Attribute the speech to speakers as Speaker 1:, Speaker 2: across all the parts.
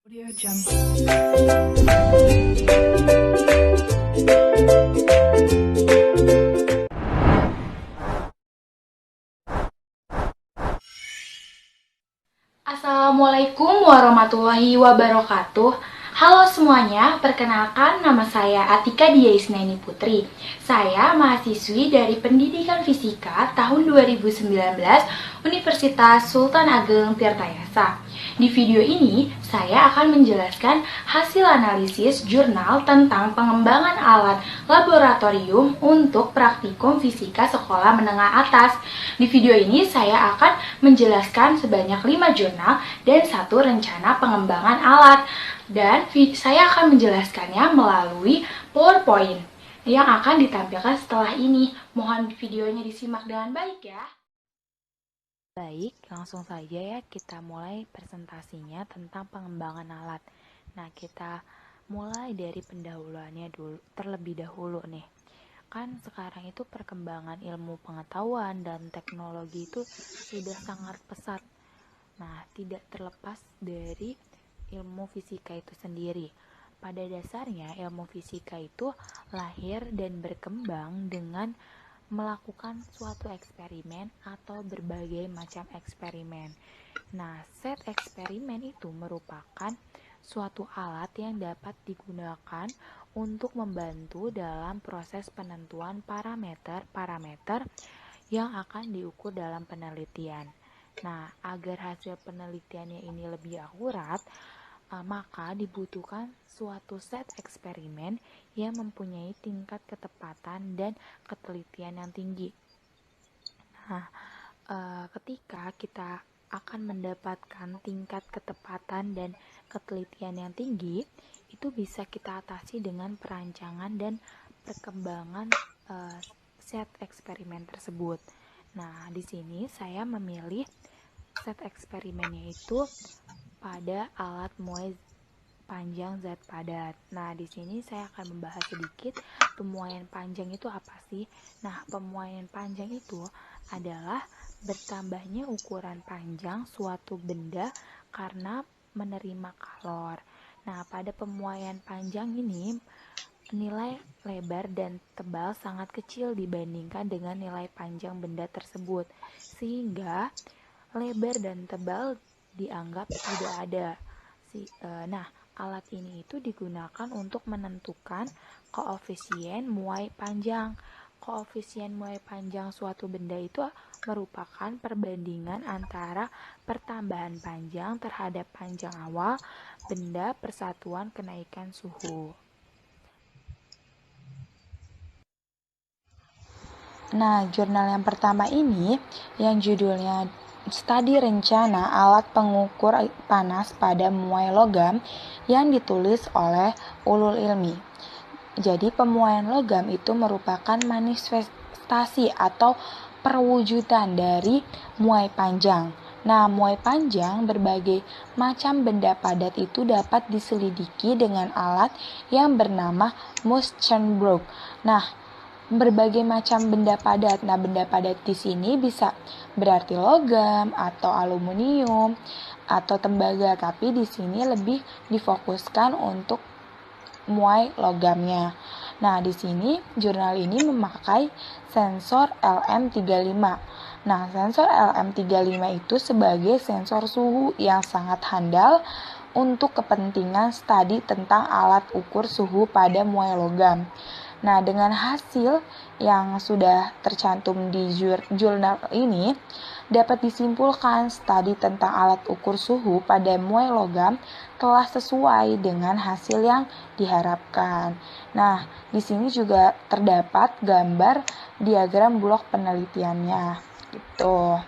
Speaker 1: Audio Jungle.
Speaker 2: Assalamualaikum warahmatullahi wabarakatuh. Halo semuanya, perkenalkan nama saya Atika Dia Isnaini Putri. Saya mahasiswi dari Pendidikan Fisika tahun 2019 Universitas Sultan Ageng Tirtayasa. Di video ini, saya akan menjelaskan hasil analisis jurnal tentang pengembangan alat laboratorium untuk praktikum fisika sekolah menengah atas. Di video ini, saya akan menjelaskan sebanyak 5 jurnal dan 1 rencana pengembangan alat. Dan saya akan menjelaskannya melalui PowerPoint yang akan ditampilkan setelah ini. Mohon videonya disimak dengan baik ya.
Speaker 3: Baik, langsung saja ya kita mulai presentasinya tentang pengembangan alat. Nah, kita mulai dari pendahuluannya dulu, terlebih dahulu nih. Kan sekarang itu perkembangan ilmu pengetahuan dan teknologi itu sudah sangat pesat. Nah, tidak terlepas dari ilmu fisika itu sendiri. Pada dasarnya, ilmu fisika itu lahir dan berkembang dengan melakukan suatu eksperimen atau berbagai macam eksperimen. Nah, set eksperimen itu merupakan suatu alat yang dapat digunakan untuk membantu dalam proses penentuan parameter-parameter yang akan diukur dalam penelitian. Nah, agar hasil penelitiannya ini lebih akurat, maka dibutuhkan suatu set eksperimen yang mempunyai tingkat ketepatan dan ketelitian yang tinggi. Nah, ketika kita akan mendapatkan tingkat ketepatan dan ketelitian yang tinggi, itu bisa kita atasi dengan perancangan dan perkembangan set eksperimen tersebut. Nah, di sini saya memilih set eksperimennya itu pada alat muai panjang zat padat. Nah, di sini saya akan membahas sedikit pemuaian panjang itu apa sih? Nah, pemuaian panjang itu adalah bertambahnya ukuran panjang suatu benda karena menerima kalor. Nah, pada pemuaian panjang ini nilai lebar dan tebal sangat kecil dibandingkan dengan nilai panjang benda tersebut, sehingga lebar dan tebal dianggap tidak ada. Nah, alat ini itu digunakan untuk menentukan koefisien muai panjang. Koefisien muai panjang suatu benda itu merupakan perbandingan antara pertambahan panjang terhadap panjang awal benda persatuan kenaikan suhu. Nah, jurnal yang pertama ini yang judulnya Studi Rencana Alat Pengukur Panas pada Muai Logam yang ditulis oleh Ulul Ilmi. Jadi pemuaian logam itu merupakan manifestasi atau perwujudan dari muai panjang. Nah, muai panjang berbagai macam benda padat itu dapat diselidiki dengan alat yang bernama Munchausen-Brugg. Nah, berbagai macam benda padat. Nah, benda padat di sini bisa berarti logam atau aluminium atau tembaga, tapi di sini lebih difokuskan untuk muai logamnya. Nah, di sini jurnal ini memakai sensor LM35. Nah, sensor LM35 itu sebagai sensor suhu yang sangat handal untuk kepentingan studi tentang alat ukur suhu pada muai logam. Nah, dengan hasil yang sudah tercantum di jurnal ini, dapat disimpulkan studi tentang alat ukur suhu pada muai logam telah sesuai dengan hasil yang diharapkan. Nah, di sini juga terdapat gambar diagram blok penelitiannya, gitu.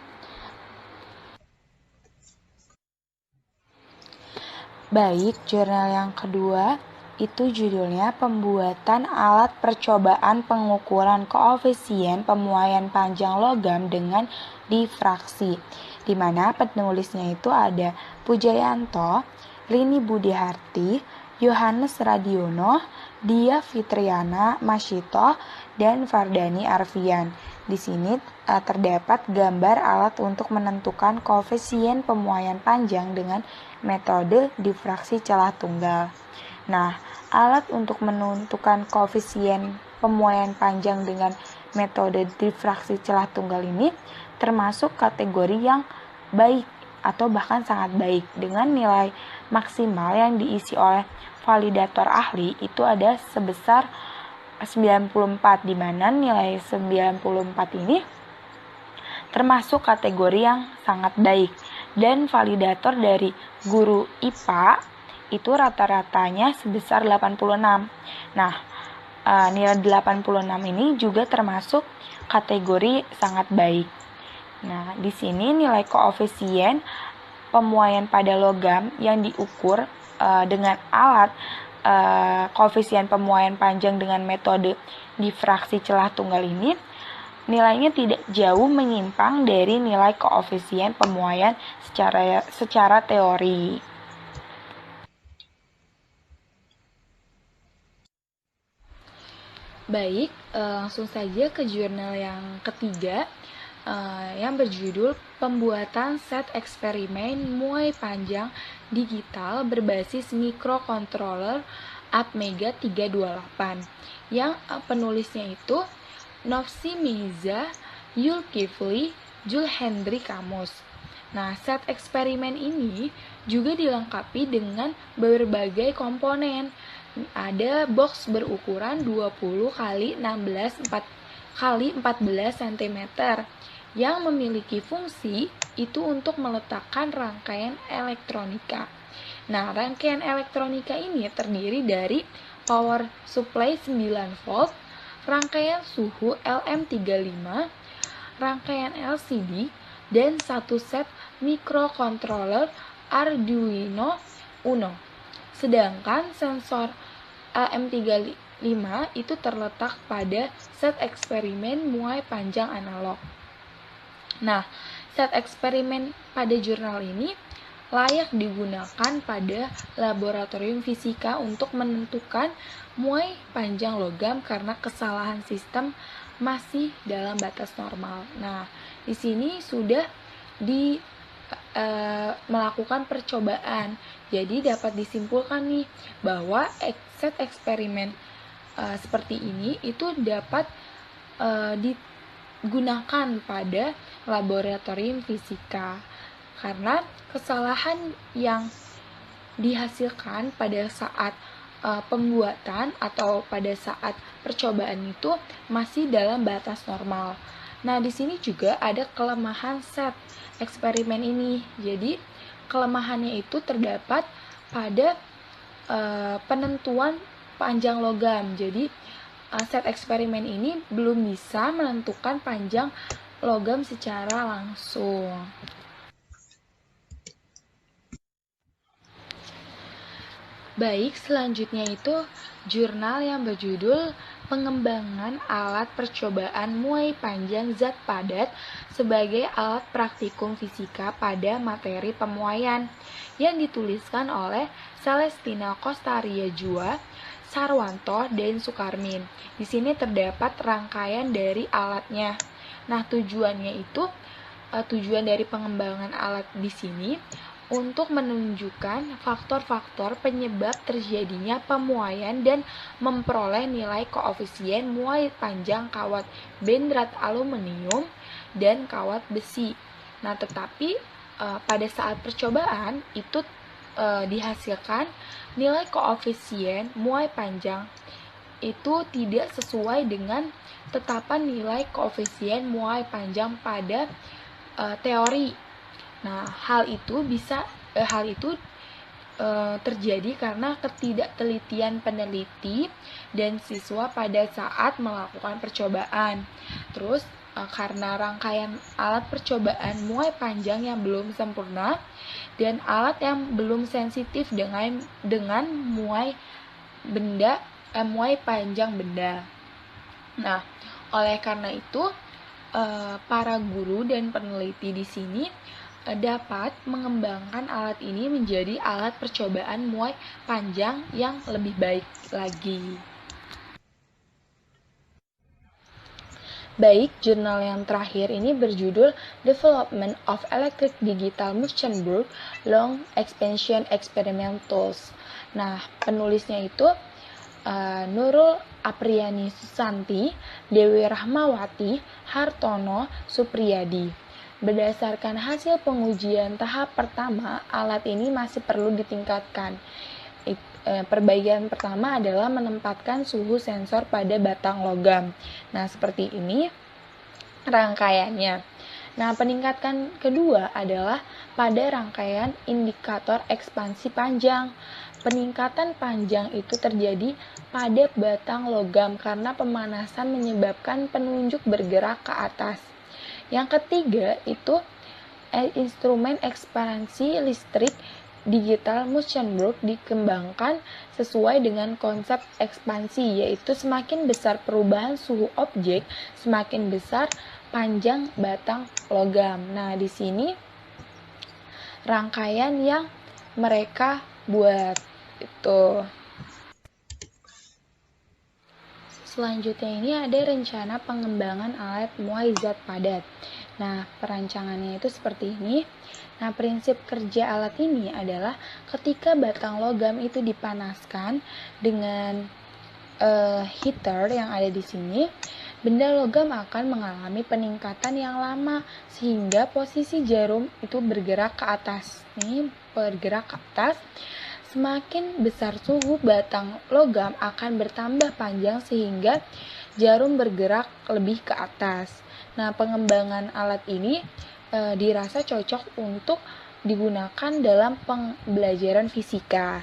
Speaker 3: Baik, jurnal yang kedua itu judulnya Pembuatan Alat Percobaan Pengukuran Koefisien Pemuaian Panjang Logam dengan Difraksi, di mana penulisnya itu ada Pujayanto, Rini Budiharti, Yohanes Radiono, Dia Fitriana Masyito, dan Fardani Arfian. Di sini terdapat gambar alat untuk menentukan koefisien pemuaian panjang dengan metode difraksi celah tunggal. Nah, alat untuk menentukan koefisien pemuaian panjang dengan metode difraksi celah tunggal ini termasuk kategori yang baik atau bahkan sangat baik, dengan nilai maksimal yang diisi oleh validator ahli itu ada sebesar 94, di mana nilai 94 ini termasuk kategori yang sangat baik, dan validator dari guru IPA itu rata-ratanya sebesar 86. Nah, nilai 86 ini juga termasuk kategori sangat baik. Nah, di sini nilai koefisien pemuaian pada logam yang diukur dengan alat koefisien pemuaian panjang dengan metode difraksi celah tunggal ini nilainya tidak jauh menyimpang dari nilai koefisien pemuaian secara teori.
Speaker 2: Baik, langsung saja ke jurnal yang ketiga yang berjudul Pembuatan Set Eksperimen Muay Panjang Digital Berbasis Microcontroller Atmega 328, yang penulisnya itu Novsi Meiza, Zulkifli, Julhendri Kamus. Nah, set eksperimen ini juga dilengkapi dengan berbagai komponen. Ada box berukuran 20 x 16 x 14 cm yang memiliki fungsi itu untuk meletakkan rangkaian elektronika. Nah, rangkaian elektronika ini terdiri dari power supply 9 volt, rangkaian suhu LM35, rangkaian LCD, dan satu set microcontroller Arduino Uno. Sedangkan sensor LM35 itu terletak pada set eksperimen muay panjang analog. Nah, set eksperimen pada jurnal ini layak digunakan pada laboratorium fisika untuk menentukan muay panjang logam karena kesalahan sistem masih dalam batas normal. Nah, di sini sudah melakukan percobaan. Jadi dapat disimpulkan nih bahwa set eksperimen seperti ini itu dapat digunakan pada laboratorium fisika karena kesalahan yang dihasilkan pada saat pembuatan atau pada saat percobaan itu masih dalam batas normal. Nah, di sini juga ada kelemahan set eksperimen ini. Jadi, kelemahannya itu terdapat pada penentuan panjang logam. Jadi, set eksperimen ini belum bisa menentukan panjang logam secara langsung. Baik, selanjutnya itu jurnal yang berjudul Pengembangan Alat Percobaan Muay Panjang Zat Padat sebagai Alat Praktikum Fisika pada Materi Pemuaian, yang dituliskan oleh Celestina Kostaria Jua, Sarwanto, dan Sukarmin. Di sini terdapat rangkaian dari alatnya. Nah, tujuan dari pengembangan alat di sini untuk menunjukkan faktor-faktor penyebab terjadinya pemuaian dan memperoleh nilai koefisien muay panjang kawat benrat aluminium dan kawat besi. Nah, tetapi pada saat percobaan itu dihasilkan nilai koefisien muay panjang itu tidak sesuai dengan tetapan nilai koefisien muay panjang pada teori. Nah, hal itu terjadi karena ketidaktelitian peneliti dan siswa pada saat melakukan percobaan. Terus, karena rangkaian alat percobaan muay panjang yang belum sempurna dan alat yang belum sensitif dengan muay panjang benda. Nah, oleh karena itu, para guru dan peneliti di sini dapat mengembangkan alat ini menjadi alat percobaan muay panjang yang lebih baik lagi. Baik, jurnal yang terakhir ini berjudul Development of Electric Digital Muhlenberg Long Expansion Experimentals. Nah, penulisnya itu Nurul Apriyani Susanti, Dewi Rahmawati, Hartono Supriyadi. Berdasarkan hasil pengujian tahap pertama, alat ini masih perlu ditingkatkan. Perbaikan pertama adalah menempatkan suhu sensor pada batang logam. Nah, seperti ini rangkaiannya. Nah, peningkatan kedua adalah pada rangkaian indikator ekspansi panjang. Peningkatan panjang itu terjadi pada batang logam karena pemanasan menyebabkan penunjuk bergerak ke atas. Yang ketiga itu instrumen ekspansi listrik digital Muhlenberg dikembangkan sesuai dengan konsep ekspansi, yaitu semakin besar perubahan suhu objek, semakin besar panjang batang logam. Nah, di sini rangkaian yang mereka buat itu. Selanjutnya ini ada rencana pengembangan alat muai zat padat. Nah, perancangannya itu seperti ini. Nah, prinsip kerja alat ini adalah ketika batang logam itu dipanaskan dengan heater yang ada di sini, benda logam akan mengalami peningkatan yang lama sehingga posisi jarum itu bergerak ke atas. Ini bergerak ke atas. Semakin besar suhu batang logam akan bertambah panjang sehingga jarum bergerak lebih ke atas. Nah, pengembangan alat ini dirasa cocok untuk digunakan dalam pembelajaran fisika.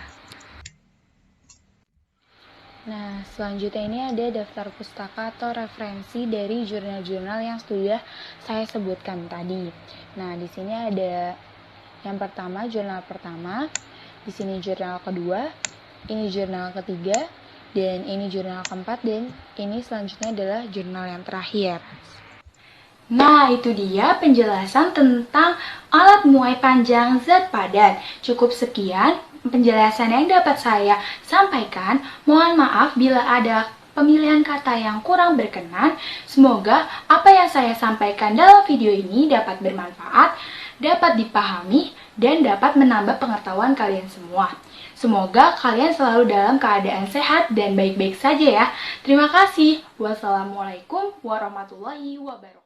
Speaker 2: Nah, selanjutnya ini ada daftar pustaka atau referensi dari jurnal-jurnal yang sudah saya sebutkan tadi. Nah, di sini ada yang pertama, jurnal pertama, di sini jurnal kedua, ini jurnal ketiga, dan ini jurnal keempat, dan ini selanjutnya adalah jurnal yang terakhir. Nah, itu dia penjelasan tentang alat muai panjang zat padat. Cukup sekian penjelasan yang dapat saya sampaikan. Mohon maaf bila ada pemilihan kata yang kurang berkenan. Semoga apa yang saya sampaikan dalam video ini dapat bermanfaat, dapat dipahami, dan dapat menambah pengetahuan kalian semua. Semoga kalian selalu dalam keadaan sehat dan baik-baik saja ya. Terima kasih. Wassalamualaikum warahmatullahi wabarakatuh.